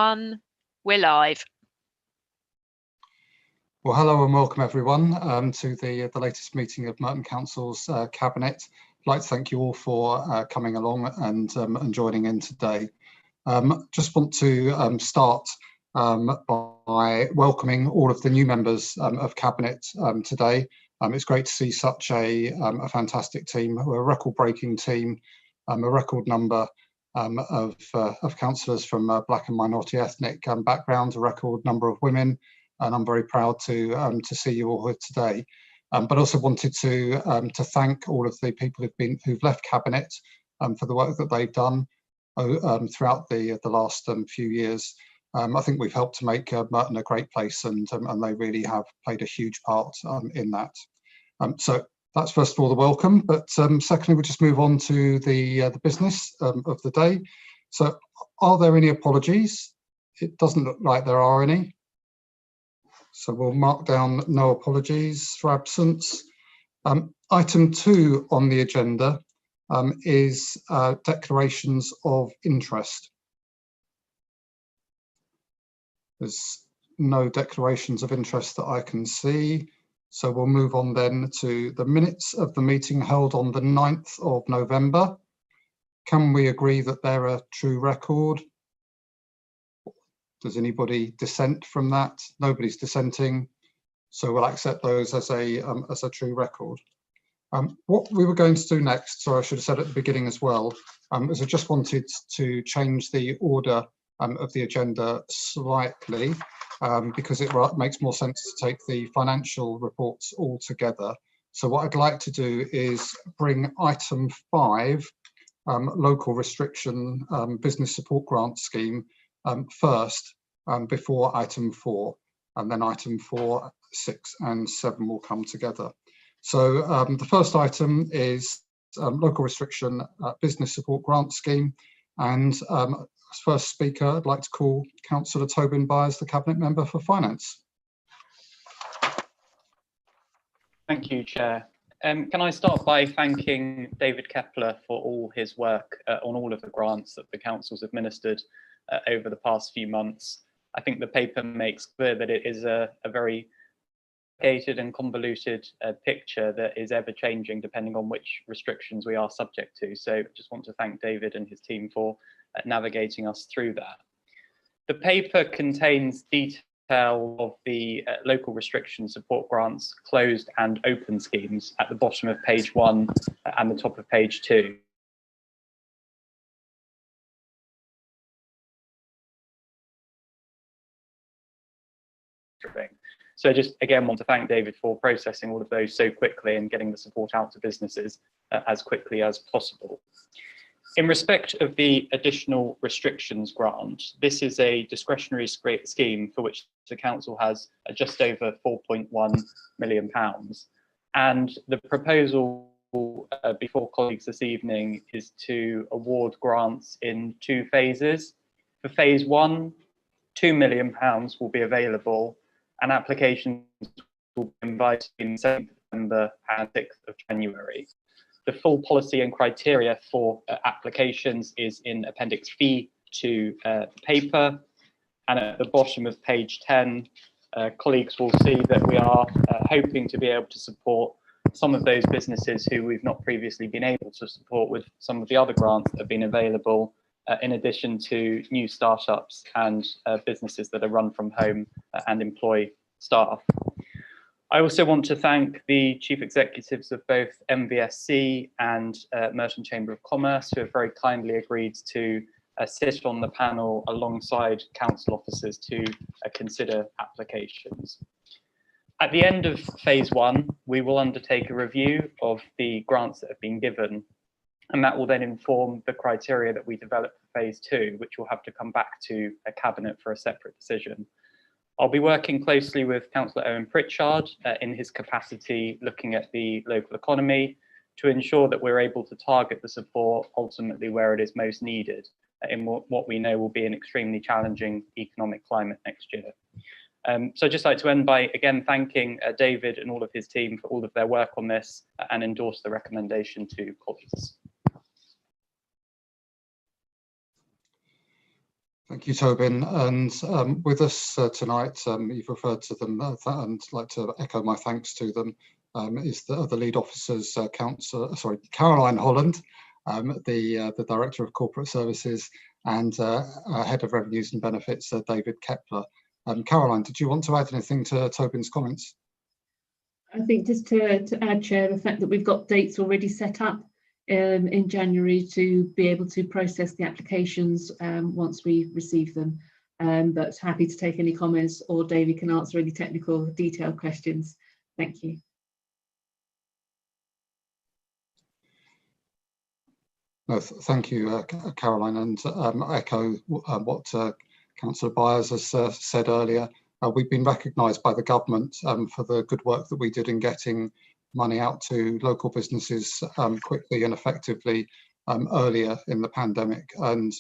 We're live. Well, hello and welcome everyone to the latest meeting of Merton Council's Cabinet. I'd like to thank you all for coming along and joining in today. Just want to start by welcoming all of the new members of Cabinet today. It's great to see such a fantastic team. We're a record-breaking team, a record number of councillors from Black and minority ethnic backgrounds, a record number of women, and I'm very proud to see you all here today. But also wanted to thank all of the people who've left Cabinet for the work that they've done throughout the last few years. I think we've helped to make Merton a great place, and they really have played a huge part in that. So that's first of all the welcome, but secondly, we'll just move on to the business of the day. So are there any apologies? It doesn't look like there are any. So we'll mark down no apologies for absence. Item 2 on the agenda is declarations of interest. There's no declarations of interest that I can see. So we'll move on then to the minutes of the meeting held on the 9th of November. Can we agree that they're a true record? Does anybody dissent from that? Nobody's dissenting, so we'll accept those as a true record. What we were going to do next, sorry, I should have said at the beginning as well, is I just wanted to change the order of the agenda slightly, because it makes more sense to take the financial reports all together. So what I'd like to do is bring item 5, local restriction business support grant scheme, first before item 4, and then item 4, 6 and 7 will come together. So the first item is local restriction business support grant scheme, and as first speaker I'd like to call Councillor Tobin Byers, the Cabinet Member for Finance. Thank you, Chair. Can I start by thanking David Kepler for all his work on all of the grants that the Council's administered over the past few months. I think the paper makes clear that it is a very complicated and convoluted picture that is ever changing depending on which restrictions we are subject to. So just want to thank David and his team for navigating us through that. The paper contains detail of the local restriction support grants, closed and open schemes at the bottom of page 1 and the top of page 2. So I just again want to thank David for processing all of those so quickly and getting the support out to businesses as quickly as possible. In respect of the additional restrictions grant, this is a discretionary scheme for which the Council has just over £4.1 million. And the proposal before colleagues this evening is to award grants in 2 phases. For phase 1, £2 million will be available, and applications will be invited in 7th December and 6th of January. The full policy and criteria for applications is in Appendix B to the paper, and at the bottom of page 10, colleagues will see that we are hoping to be able to support some of those businesses who we've not previously been able to support with some of the other grants that have been available, in addition to new startups and businesses that are run from home and employ staff. I also want to thank the chief executives of both MVSC and Merton Chamber of Commerce, who have very kindly agreed to sit on the panel alongside council officers to consider applications. At the end of phase 1, we will undertake a review of the grants that have been given, and that will then inform the criteria that we develop for phase 2, which will have to come back to a cabinet for a separate decision. I'll be working closely with Councillor Owen Pritchard in his capacity looking at the local economy to ensure that we're able to target the support ultimately where it is most needed in what we know will be an extremely challenging economic climate next year. So I'd just like to end by again thanking David and all of his team for all of their work on this and endorse the recommendation to colleagues. Thank you, Tobin. And with us tonight, you've referred to them, and I'd like to echo my thanks to them, is the lead officers, Caroline Holland, the Director of Corporate Services, and Head of Revenues and Benefits, David Kepler. Caroline, did you want to add anything to Tobin's comments? I think just to add, Chair, the fact that we've got dates already set up in January to be able to process the applications once we receive them. But happy to take any comments, or David can answer any technical detailed questions. Thank you. No, thank you, Caroline, and echo what Councillor Byers has said earlier. We've been recognised by the government for the good work that we did in getting money out to local businesses quickly and effectively earlier in the pandemic, and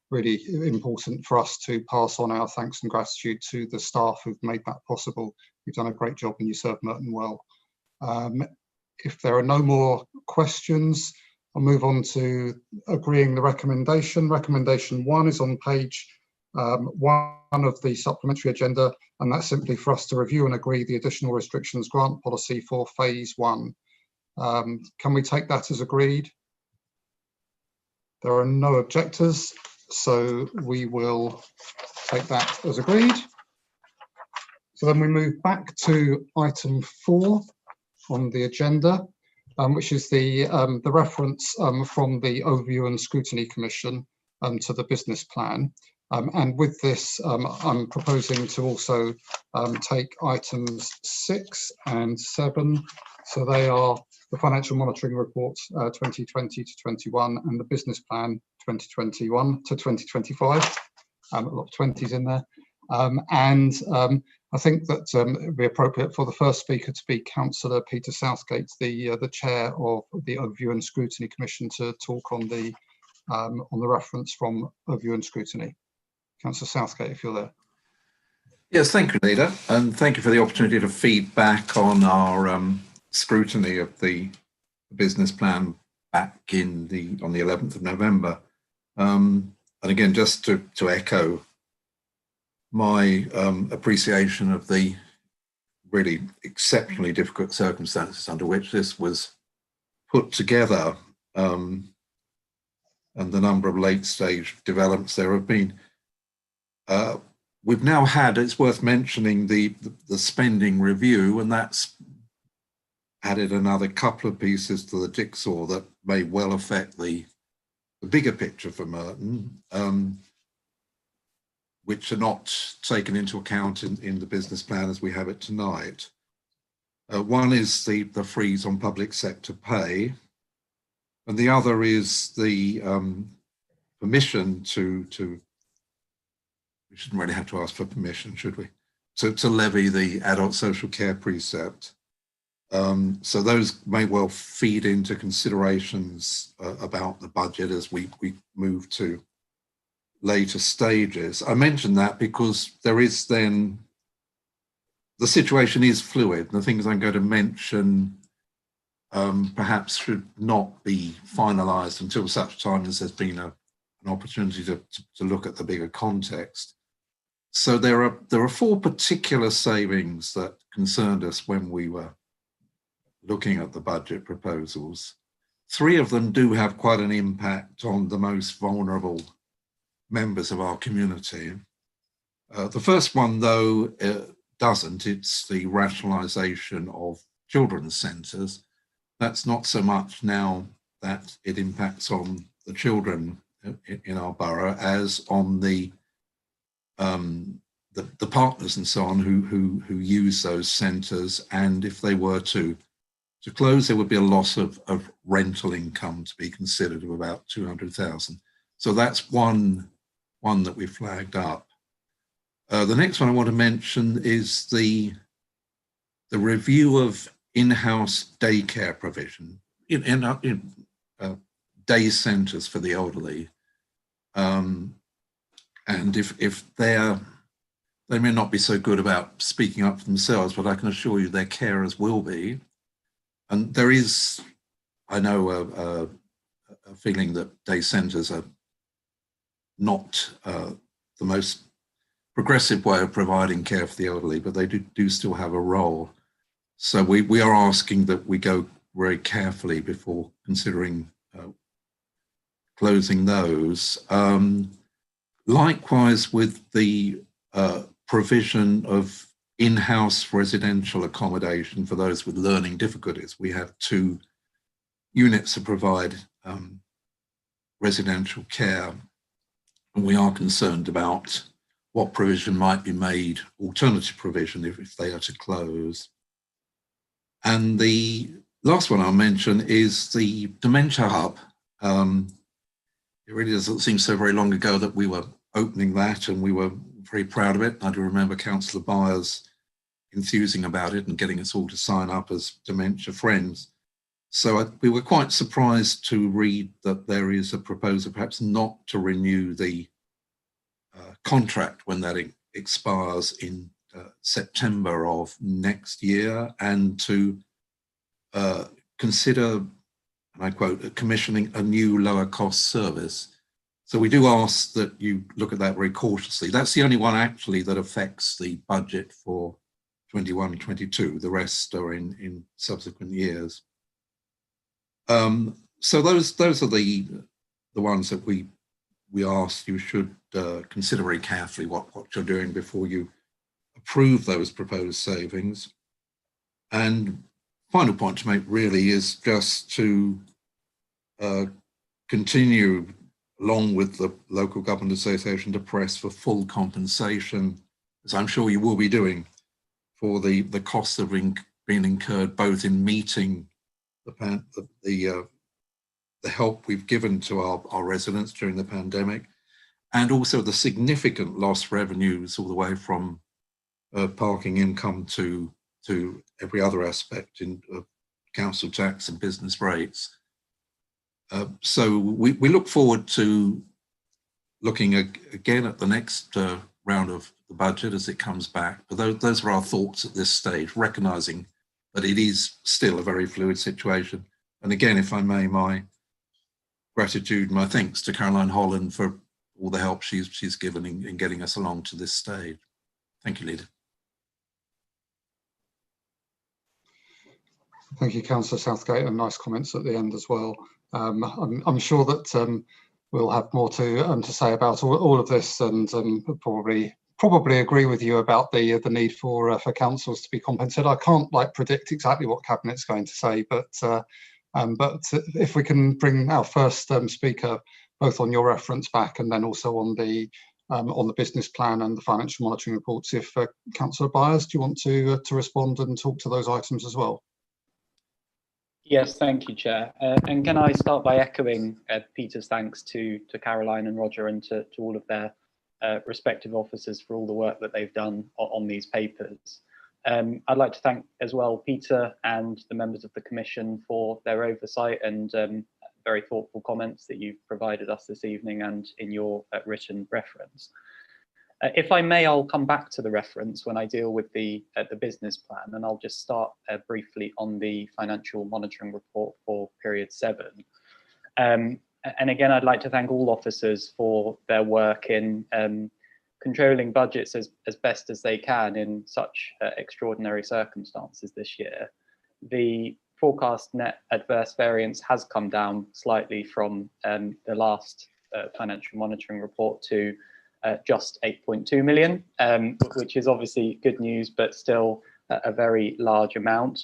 really important for us to pass on our thanks and gratitude to the staff who've made that possible. You've done a great job and you served Merton well. If there are no more questions, I'll move on to agreeing the recommendation. Recommendation 1 is on page 1 of the supplementary agenda, and that's simply for us to review and agree the additional restrictions grant policy for phase 1. Can we take that as agreed? There are no objectors, so we will take that as agreed. So then we move back to item 4 on the agenda, which is the reference from the Overview and Scrutiny Commission to the business plan. And with this, I'm proposing to also take items 6 and 7. So they are the Financial Monitoring Report 2020 to 21 and the Business Plan 2021 to 2025. A lot of 20s in there. I think that it would be appropriate for the first speaker to be Councillor Peter Southgate, the chair of the Overview and Scrutiny Commission, to talk on the reference from Overview and Scrutiny. Councillor Southgate, if you're there. Yes, thank you, Leader, and thank you for the opportunity to feed back on our scrutiny of the business plan back on the 11th of November. And again, just to echo my appreciation of the really exceptionally difficult circumstances under which this was put together, and the number of late stage developments there have been. We've now had, it's worth mentioning, the spending review, and that's added another couple of pieces to the jigsaw that may well affect the bigger picture for Merton, which are not taken into account in the business plan as we have it tonight. One is the freeze on public sector pay, and the other is the permission to we shouldn't really have to ask for permission, should we? To levy the adult social care precept. So those may well feed into considerations about the budget as we move to later stages. I mention that because there is then, the situation is fluid. The things I'm going to mention perhaps should not be finalised until such time as there's been an opportunity to look at the bigger context. So there are 4 particular savings that concerned us when we were looking at the budget proposals. 3 of them do have quite an impact on the most vulnerable members of our community. The first one, though, doesn't. It's the rationalisation of children's centres. That's not so much now that it impacts on the children in our borough as on the partners and so on who use those centres, and if they were to close, there would be a loss of rental income to be considered of about 200,000. So that's one that we flagged up. The next one I want to mention is the review of in-house daycare provision in day centres for the elderly. And if they may not be so good about speaking up for themselves, but I can assure you their carers will be. And there is, I know, a feeling that day centres are not the most progressive way of providing care for the elderly, but they do still have a role. So we are asking that we go very carefully before considering closing those. Likewise, with the provision of in-house residential accommodation for those with learning difficulties, we have 2 units to provide residential care, and we are concerned about what provision might be made, alternative provision, if they are to close. And the last one I'll mention is the Dementia Hub. It really doesn't seem so very long ago that we were opening that, and we were very proud of it. I do remember Councillor Byers enthusing about it and getting us all to sign up as dementia friends. So we were quite surprised to read that there is a proposal perhaps not to renew the contract when that expires in September of next year, and to consider, and I quote, commissioning a new lower cost service. So we do ask that you look at that very cautiously. That's the only one actually that affects the budget for 21-22. The rest are in subsequent years. So those are the ones that we asked you should consider very carefully what you're doing before you approve those proposed savings. And final point to make really is just to continue along with the Local Government Association to press for full compensation, as I'm sure you will be doing, for the costs that have been incurred both in meeting the help we've given to our residents during the pandemic, and also the significant lost revenues all the way from parking income to every other aspect in council tax and business rates. So we look forward to looking again at the next round of the budget as it comes back. But those are our thoughts at this stage, recognising that it is still a very fluid situation. And again, if I may, my gratitude, my thanks to Caroline Holland for all the help she's given in getting us along to this stage. Thank you, Leader. Thank you, Councillor Southgate, and nice comments at the end as well. I'm sure that we'll have more to say about all of this, and probably agree with you about the need for councils to be compensated. I can't predict exactly what Cabinet's going to say, but if we can bring our first speaker both on your reference back and then also on the business plan and the financial monitoring reports. If Councillor Byers, do you want to respond and talk to those items as well? Yes, thank you, Chair. And can I start by echoing Peter's thanks to Caroline and Roger and to all of their respective officers for all the work that they've done on these papers. I'd like to thank as well Peter and the members of the Commission for their oversight and very thoughtful comments that you've provided us this evening and in your written reference. If I may, I'll come back to the reference when I deal with the business plan, and I'll just start briefly on the financial monitoring report for period 7. And again, I'd like to thank all officers for their work in controlling budgets as best as they can in such extraordinary circumstances this year. The forecast net adverse variance has come down slightly from the last financial monitoring report to just 8.2 million, which is obviously good news, but still a very large amount.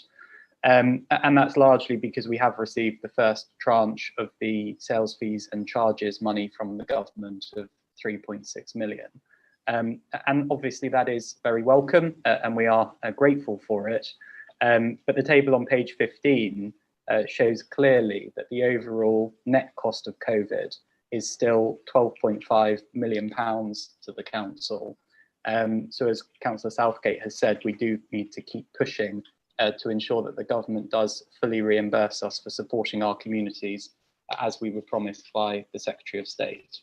And that's largely because we have received the first tranche of the sales fees and charges money from the government of 3.6 million. And obviously that is very welcome and we are grateful for it. But the table on page 15 shows clearly that the overall net cost of COVID is still £12.5 million to the council. So as Councillor Southgate has said, we do need to keep pushing to ensure that the government does fully reimburse us for supporting our communities as we were promised by the Secretary of State.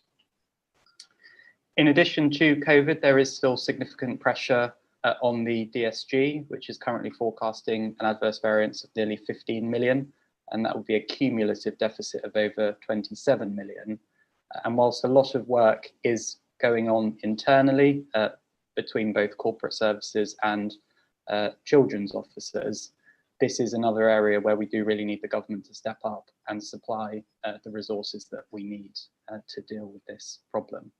In addition to COVID, there is still significant pressure on the DSG, which is currently forecasting an adverse variance of nearly 15 million, and that would be a cumulative deficit of over 27 million. And whilst a lot of work is going on internally between both corporate services and children's officers, this is another area where we do really need the government to step up and supply the resources that we need to deal with this problem.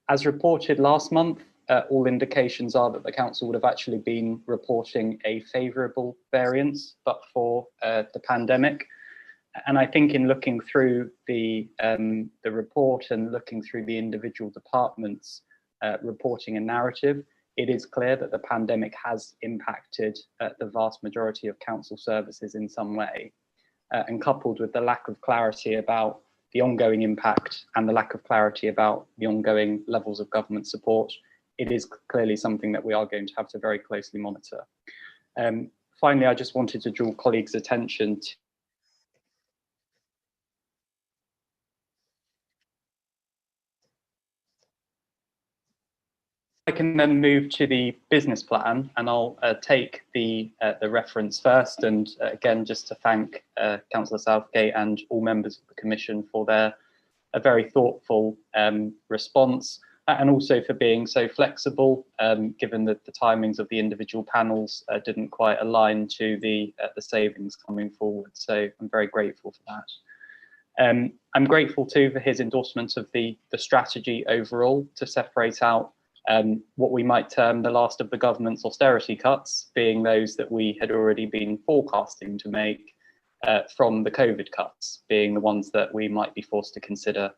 As reported last month, all indications are that the council would have actually been reporting a favourable variance, but for the pandemic. And I think in looking through the report and looking through the individual departments reporting a narrative, it is clear that the pandemic has impacted the vast majority of council services in some way. And coupled with the lack of clarity about the ongoing impact and the lack of clarity about the ongoing levels of government support, it is clearly something that we are going to have to very closely monitor. Finally, I just wanted to draw colleagues' attention to I can then move to the business plan, and I'll take the reference first. And again, just to thank Councillor Southgate and all members of the Commission for their very thoughtful response, and also for being so flexible, given that the timings of the individual panels didn't quite align to the savings coming forward. So I'm very grateful for that. I'm grateful too for his endorsement of the strategy overall to separate out what we might term the last of the government's austerity cuts, being those that we had already been forecasting to make from the COVID cuts, being the ones that we might be forced to consider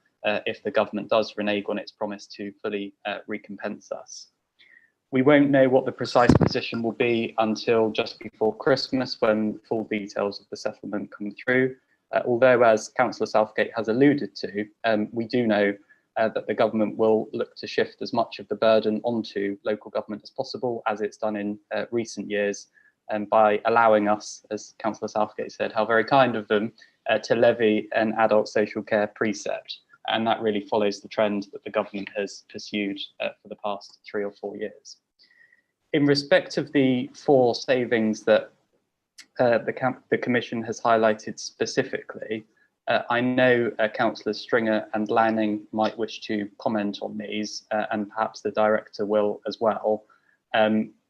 if the government does renege on its promise to fully recompense us. We won't know what the precise position will be until just before Christmas, when full details of the settlement come through. Although, as Councillor Southgate has alluded to, we do know that the government will look to shift as much of the burden onto local government as possible, as it's done in recent years, and by allowing us, as Councillor Southgate said, how very kind of them, to levy an adult social care precept. And that really follows the trend that the government has pursued for the past 3 or 4 years. In respect of the 4 savings that the Commission has highlighted specifically, I know Councillors Stringer and Lanning might wish to comment on these, and perhaps the Director will as well.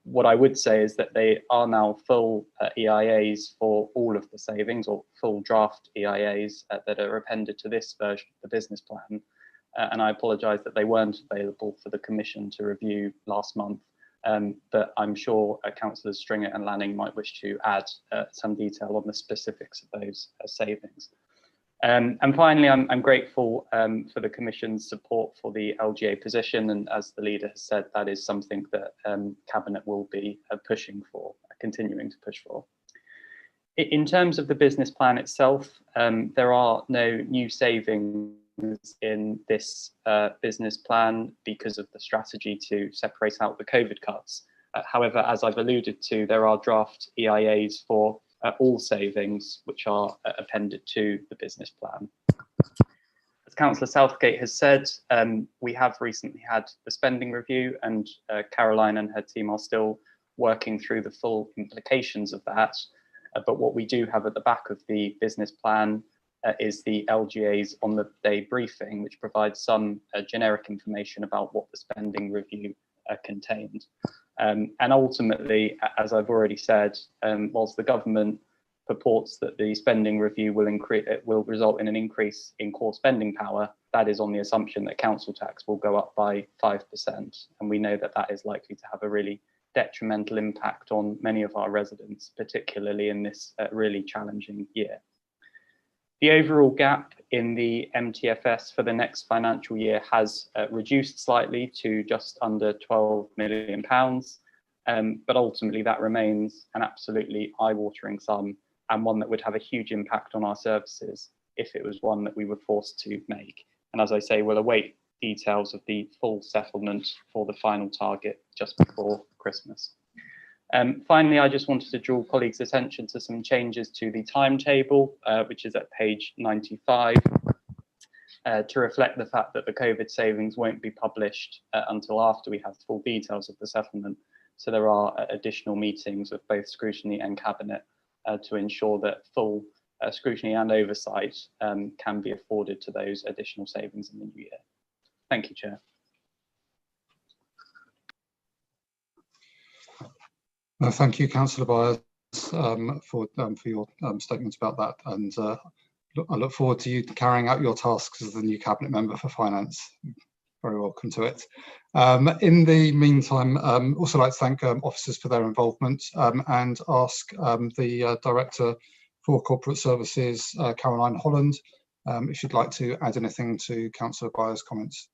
What I would say is that they are now full EIAs for all of the savings, or full draft EIAs that are appended to this version of the business plan. And I apologise that they weren't available for the Commission to review last month. But I'm sure Councillors Stringer and Lanning might wish to add some detail on the specifics of those savings. And finally, I'm grateful for the Commission's support for the LGA position, and as the leader has said, that is something that Cabinet will be pushing for, continuing to push for. In terms of the business plan itself, there are no new savings in this business plan because of the strategy to separate out the COVID cuts. However, as I've alluded to, there are draft EIAs for all savings which are appended to the business plan. As Councillor Southgate has said, we have recently had the spending review, and Caroline and her team are still working through the full implications of that. But what we do have at the back of the business plan is the LGAs on the day briefing, which provides some generic information about what the spending review contained. And ultimately, as I've already said, whilst the government purports that the spending review will result in an increase in core spending power, that is on the assumption that council tax will go up by 5%. And we know that that is likely to have a really detrimental impact on many of our residents, particularly in this really challenging year. The overall gap in the MTFS for the next financial year has reduced slightly to just under £12 million, but ultimately that remains an absolutely eye-watering sum, and one that would have a huge impact on our services if it was one that we were forced to make. And as I say, we'll await details of the full settlement for the final target just before Christmas. Finally, I just wanted to draw colleagues' attention to some changes to the timetable, which is at page 95, to reflect the fact that the COVID savings won't be published until after we have full details of the settlement. So there are additional meetings with both scrutiny and Cabinet to ensure that full scrutiny and oversight can be afforded to those additional savings in the new year. Thank you, Chair. Thank you, Councillor Byers, for your statements about that, and I look forward to you carrying out your tasks as the new Cabinet Member for Finance. Very welcome to it. In the meantime, also like to thank officers for their involvement and ask the Director for Corporate Services, Caroline Holland, if you'd like to add anything to Councillor Byers' comments.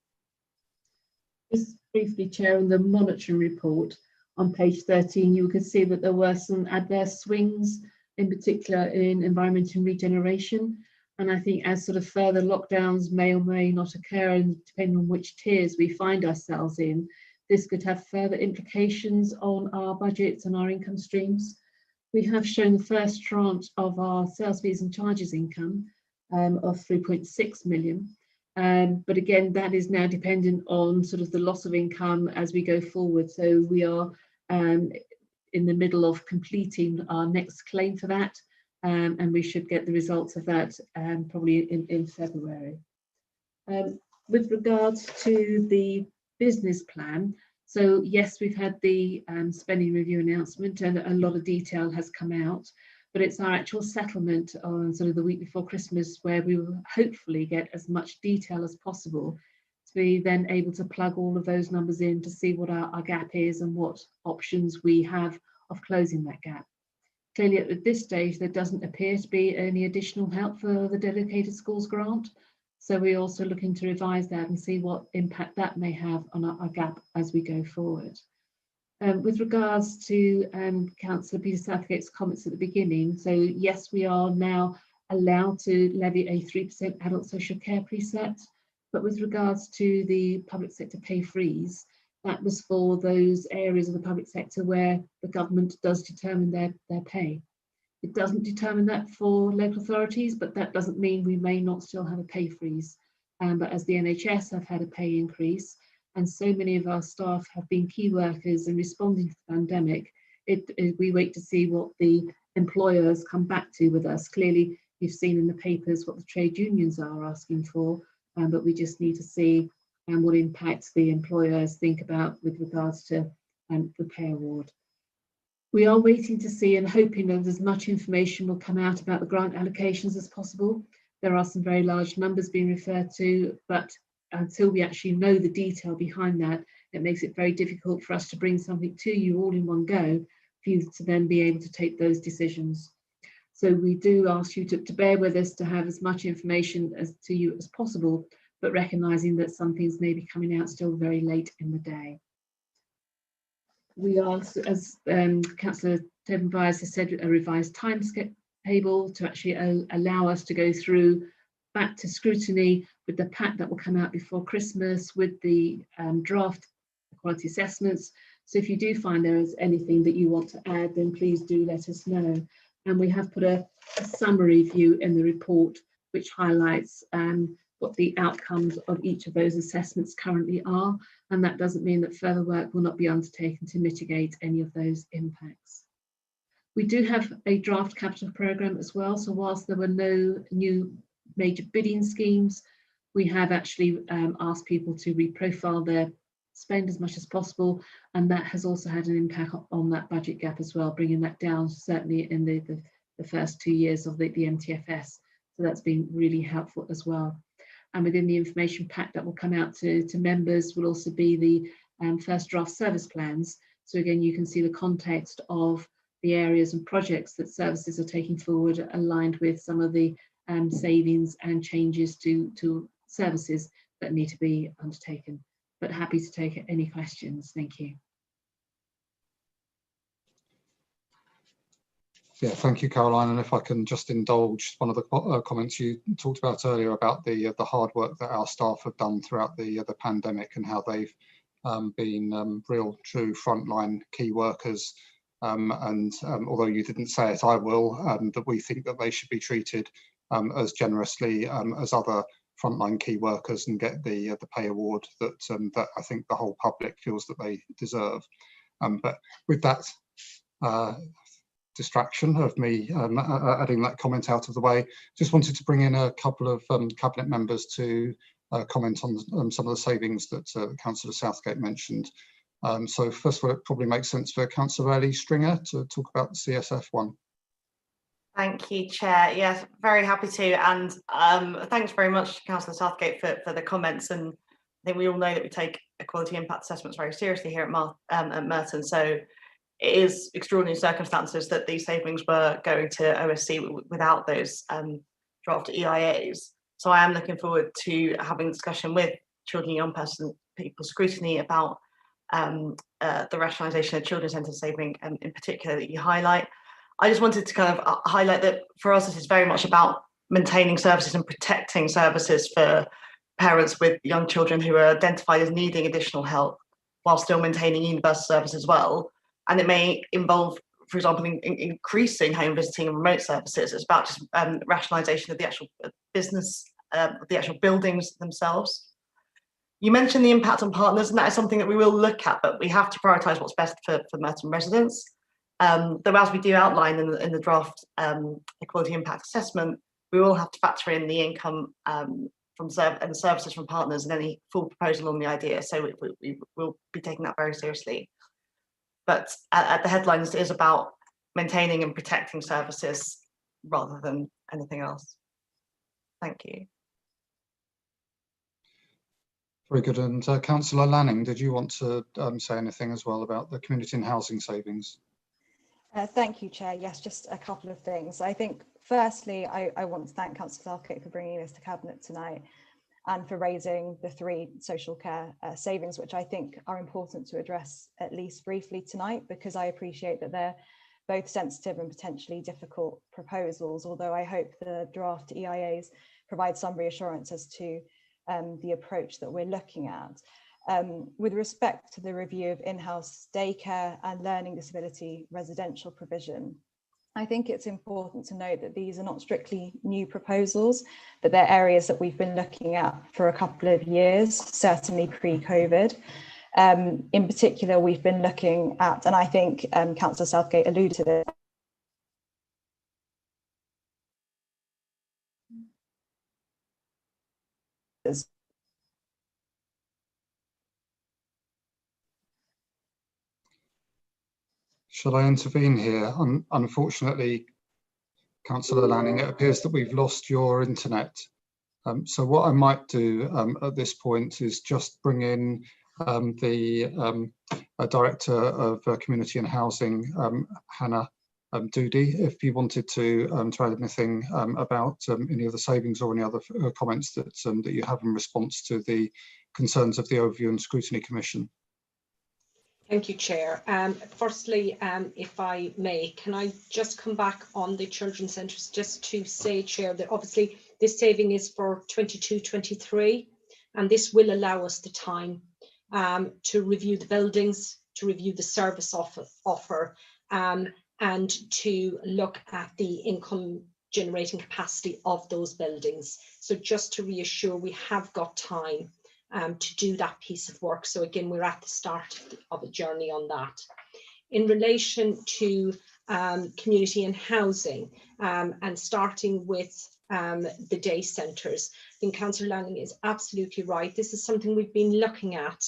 Just briefly, Chair, on the monitoring report on page 13, you can see that there were some adverse swings, in particular in environment and regeneration. And I think as sort of further lockdowns may or may not occur, and depending on which tiers we find ourselves in, this could have further implications on our budgets and our income streams. We have shown the first tranche of our sales fees and charges income of 3.6 million. But again, that is now dependent on sort of the loss of income as we go forward. So we are in the middle of completing our next claim for that. And we should get the results of that probably in February. With regards to the business plan, so yes, we've had the spending review announcement and a lot of detail has come out, but it's our actual settlement on sort of the week before Christmas where we will hopefully get as much detail as possible to be then able to plug all of those numbers in to see what our gap is and what options we have of closing that gap. Clearly at this stage, there doesn't appear to be any additional help for the dedicated schools grant. So we're also looking to revise that and see what impact that may have on our gap as we go forward. With regards to Councillor Peter Southgate's comments at the beginning, so yes, we are now allowed to levy a 3% adult social care preset, but with regards to the public sector pay freeze, that was for those areas of the public sector where the government does determine their pay. It doesn't determine that for local authorities, but that doesn't mean we may not still have a pay freeze. But as the NHS have had a pay increase, and so many of our staff have been key workers in responding to the pandemic, we wait to see what the employers come back to with us. Clearly, you've seen in the papers what the trade unions are asking for, but we just need to see and what impact the employers think about with regards to the pay award. We are waiting to see and hoping that as much information will come out about the grant allocations as possible. There are some very large numbers being referred to, but until we actually know the detail behind that, it makes it very difficult for us to bring something to you all in one go for you to then be able to take those decisions. So we do ask you to bear with us to have as much information to you as possible, but recognising that some things may be coming out still very late in the day. We are, as Councillor Tobin Byers has said, a revised timetable to actually allow us to go through back to scrutiny with the pack that will come out before Christmas with the draft quality assessments. So if you do find there is anything that you want to add, then please do let us know. And we have put a summary view in the report which highlights what the outcomes of each of those assessments currently are, and that doesn't mean that further work will not be undertaken to mitigate any of those impacts. We do have a draft capital programme as well, so whilst there were no new major bidding schemes, we have actually asked people to reprofile their spend as much as possible, and that has also had an impact on that budget gap as well, bringing that down certainly in the first 2 years of the MTFS. So that's been really helpful as well. And within the information pack that will come out to members will also be the first draft service plans. So again, you can see the context of the areas and projects that services are taking forward aligned with some of the savings and changes to services that need to be undertaken. But happy to take any questions. Thank you. Yeah, thank you, Caroline. And if I can just indulge one of the comments you talked about earlier about the hard work that our staff have done throughout the pandemic and how they've been real, true frontline key workers. Although you didn't say it, I will, that we think that they should be treated as generously as other frontline key workers and get the pay award that I think the whole public feels that they deserve. But with that distraction of me adding that comment out of the way, just wanted to bring in a couple of cabinet members to comment on some of the savings that Councillor Southgate mentioned. So first of all, it probably makes sense for Councillor Ellie-Stringer to talk about the CSF one. Thank you, Chair. Yes, very happy to. And thanks very much, Councillor Southgate, for the comments. And I think we all know that we take equality impact assessments very seriously here at Merton. So it is extraordinary circumstances that these savings were going to OSC without those draft EIAs. So I am looking forward to having a discussion with children and young people scrutiny about the rationalisation of children's centre saving in particular that you highlight. I just wanted to kind of highlight that for us, this is very much about maintaining services and protecting services for parents with young children who are identified as needing additional help while still maintaining universal service as well. And it may involve, for example, increasing home visiting and remote services. It's about just rationalisation of the actual business, the actual buildings themselves. You mentioned the impact on partners, and that is something that we will look at, but we have to prioritise what's best for Merton residents. Though as we do outline in the draft equality impact assessment, we will have to factor in the income and services from partners and any full proposal on the idea. So we will be taking that very seriously. But at the headlines, it is about maintaining and protecting services rather than anything else. Thank you. Very good. And Councillor Lanning, did you want to say anything as well about the community and housing savings? Thank you, Chair. Yes, just a couple of things. I think, firstly, I want to thank Councillor Southgate for bringing this to Cabinet tonight and for raising the 3 social care savings, which I think are important to address at least briefly tonight, because I appreciate that they're both sensitive and potentially difficult proposals, although I hope the draft EIAs provide some reassurance as to the approach that we're looking at. With respect to the review of in-house daycare and learning disability residential provision, I think it's important to note that these are not strictly new proposals, but they're areas that we've been looking at for a couple of years, certainly pre-COVID. In particular, we've been looking at, and I think Councillor Southgate alluded to this. Shall I intervene here? Unfortunately, Councillor Lanning, it appears that we've lost your internet. So what I might do at this point is just bring in the Director of Community and Housing, Hannah Doody, if you wanted to add anything about any of the savings or any other comments that you have in response to the concerns of the Overview and Scrutiny Commission. Thank you, Chair. Firstly, if I may, can I just come back on the children's centres just to say, Chair, that obviously this saving is for 22-23, and this will allow us the time to review the buildings, to review the service offer, and to look at the income generating capacity of those buildings. So just to reassure, we have got time to do that piece of work. So again, we're at the start of a journey on that. In relation to community and housing, and starting with the day centres, I think Councillor Lanning is absolutely right. This is something we've been looking at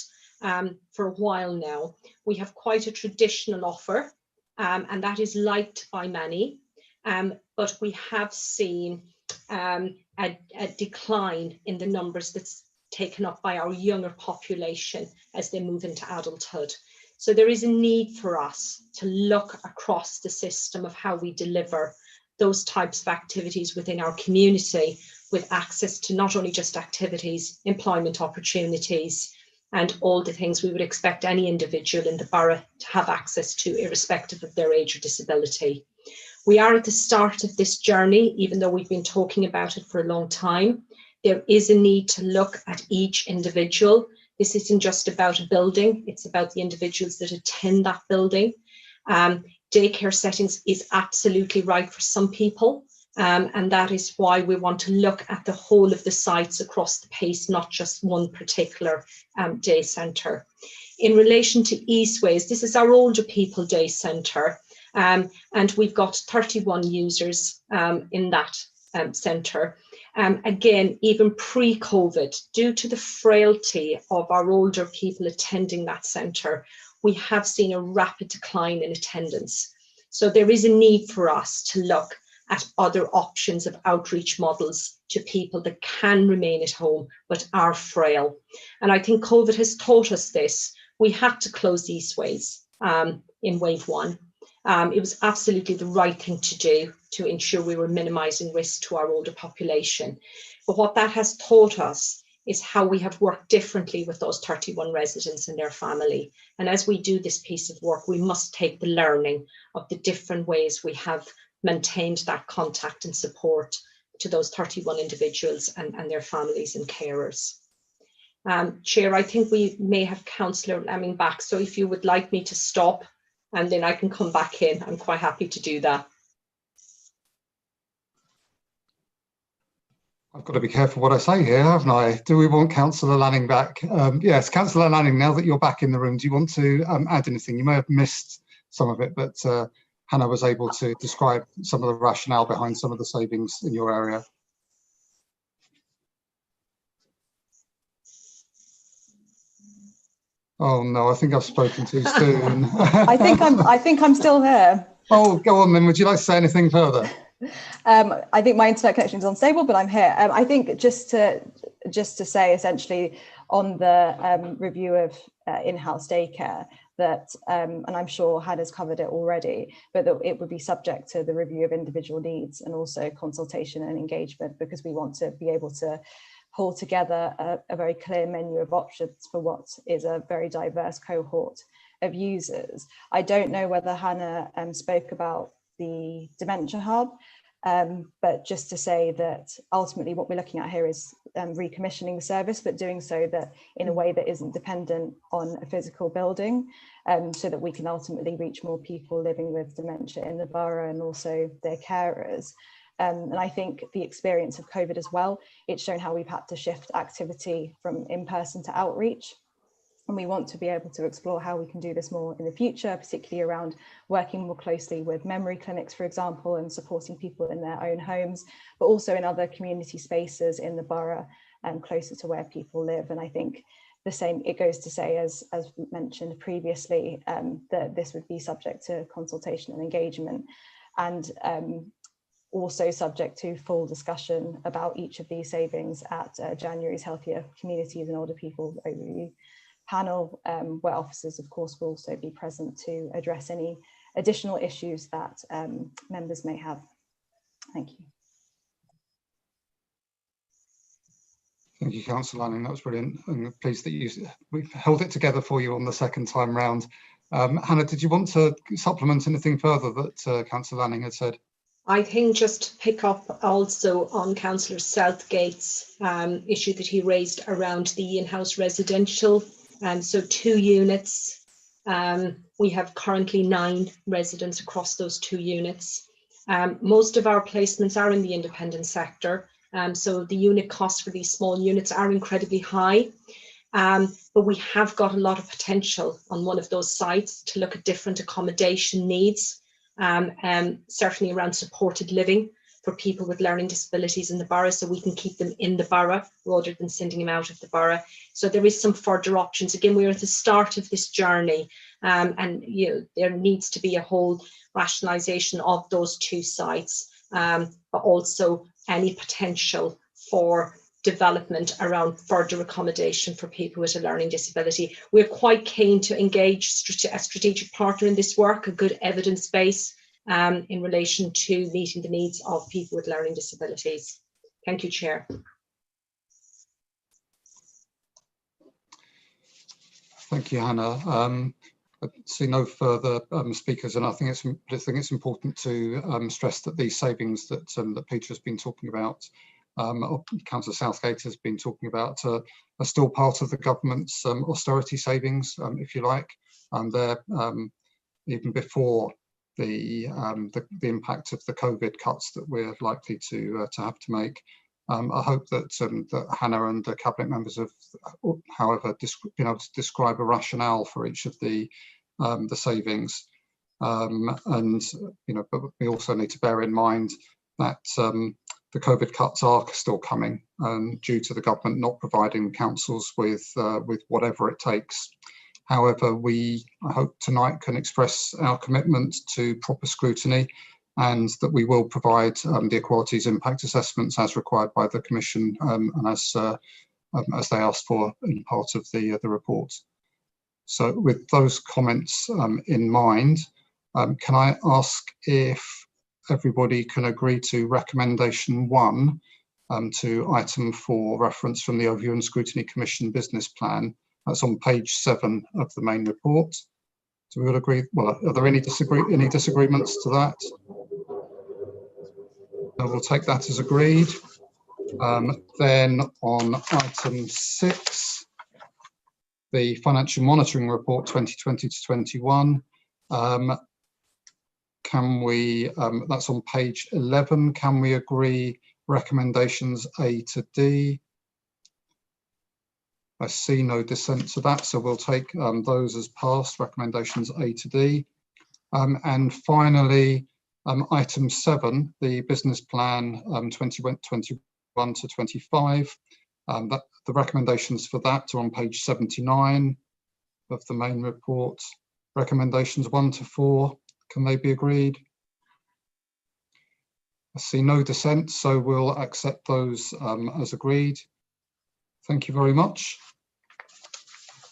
for a while now. We have quite a traditional offer, and that is liked by many, but we have seen a decline in the numbers that's taken up by our younger population as they move into adulthood. So there is a need for us to look across the system of how we deliver those types of activities within our community, with access to not only just activities, employment opportunities, and all the things we would expect any individual in the borough to have access to, irrespective of their age or disability. We are at the start of this journey, even though we've been talking about it for a long time. There is a need to look at each individual. This isn't just about a building, it's about the individuals that attend that building. Daycare settings is absolutely right for some people, and that is why we want to look at the whole of the sites across the piece, not just one particular day centre. In relation to Eastways, this is our older people day centre, and we've got 31 users in that centre. Again, even pre-COVID, due to the frailty of our older people attending that centre, we have seen a rapid decline in attendance. So there is a need for us to look at other options of outreach models to people that can remain at home but are frail. And I think COVID has taught us this. We had to close the Eastways in wave one. It was absolutely the right thing to do to ensure we were minimising risk to our older population. But what that has taught us is how we have worked differently with those 31 residents and their family. And as we do this piece of work, we must take the learning of the different ways we have maintained that contact and support to those 31 individuals and their families and carers. Chair, I think we may have Councillor Laming back. So if you would like me to stop and then I can come back in, I'm quite happy to do that. I've got to be careful what I say here, haven't I? Do we want Councillor Lanning back? Yes, Councillor Lanning, now that you're back in the room, do you want to add anything? You may have missed some of it, but Hannah was able to describe some of the rationale behind some of the savings in your area. Oh no, I think I've spoken too soon. I think I'm still here. Oh, go on then. Would you like to say anything further? I think my internet connection is unstable, but I'm here. I think just to say essentially on the review of in-house daycare that, and I'm sure Hannah's covered it already, but that it would be subject to the review of individual needs and also consultation and engagement, because we want to be able to pull together a very clear menu of options for what is a very diverse cohort of users. I don't know whether Hannah spoke about the Dementia Hub, but just to say that ultimately what we're looking at here is recommissioning the service, but doing so that in a way that isn't dependent on a physical building, so that we can ultimately reach more people living with dementia in the borough and also their carers. And I think the experience of COVID as well, it's shown how we've had to shift activity from in-person to outreach. And we want to be able to explore how we can do this more in the future, particularly around working more closely with memory clinics, for example, and supporting people in their own homes, but also in other community spaces in the borough and closer to where people live. And I think the same, it goes to say, as mentioned previously, that this would be subject to consultation and engagement, and also subject to full discussion about each of these savings at January's Healthier Communities and Older People Overview panel, where officers of course will also be present to address any additional issues that members may have. Thank you. Thank you, Councillor Lanning, that was brilliant. I'm pleased that we've held it together for you on the second time round. Hannah, did you want to supplement anything further that Councillor Lanning had said? I think just to pick up also on Councillor Southgate's issue that he raised around the in-house residential. So 2 units, we have currently 9 residents across those 2 units. Most of our placements are in the independent sector, so the unit costs for these small units are incredibly high, but we have got a lot of potential on one of those sites to look at different accommodation needs, certainly around supported living for people with learning disabilities in the borough, so we can keep them in the borough rather than sending them out of the borough. So there is some further options. Again, we're at the start of this journey, and there needs to be a whole rationalisation of those 2 sites, but also any potential for development around further accommodation for people with a learning disability. We're quite keen to engage a strategic partner in this work, a good evidence base in relation to meeting the needs of people with learning disabilities. Thank you, Chair. Thank you, Hannah. I see no further speakers, and I think it's important to stress that these savings that Peter has been talking about, or Councillor Southgate has been talking about, are still part of the government's austerity savings, if you like, and they're even before the impact of the COVID cuts that we're likely to have to make. I hope that Hannah and the cabinet members have, however, been able to describe a rationale for each of the savings, and but we also need to bear in mind that the COVID cuts are still coming, due to the government not providing councils with whatever it takes. However, we, I hope tonight, can express our commitment to proper scrutiny, and that we will provide the equalities impact assessments as required by the Commission and as they asked for in part of the report. So with those comments in mind, can I ask if everybody can agree to recommendation 1 to item 4, reference from the Overview and Scrutiny Commission business plan? That's on page 7 of the main report. So we would agree. Well, are there any disagreements to that? We'll take that as agreed. Then on item 6, the Financial Monitoring Report 2020 to 21. Can we, that's on page 11, can we agree recommendations A to D? I see no dissent to that, so we'll take those as passed, recommendations A to D. And finally, item 7, the business plan 2021 to 25. The recommendations for that are on page 79 of the main report. Recommendations 1 to 4, can they be agreed? I see no dissent, so we'll accept those as agreed. Thank you very much.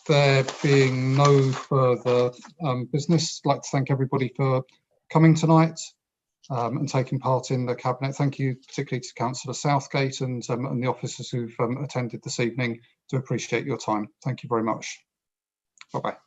There being no further business, I'd like to thank everybody for coming tonight and taking part in the Cabinet. Thank you particularly to Councillor Southgate and the officers who've attended this evening. Do appreciate your time. Thank you very much. Bye-bye.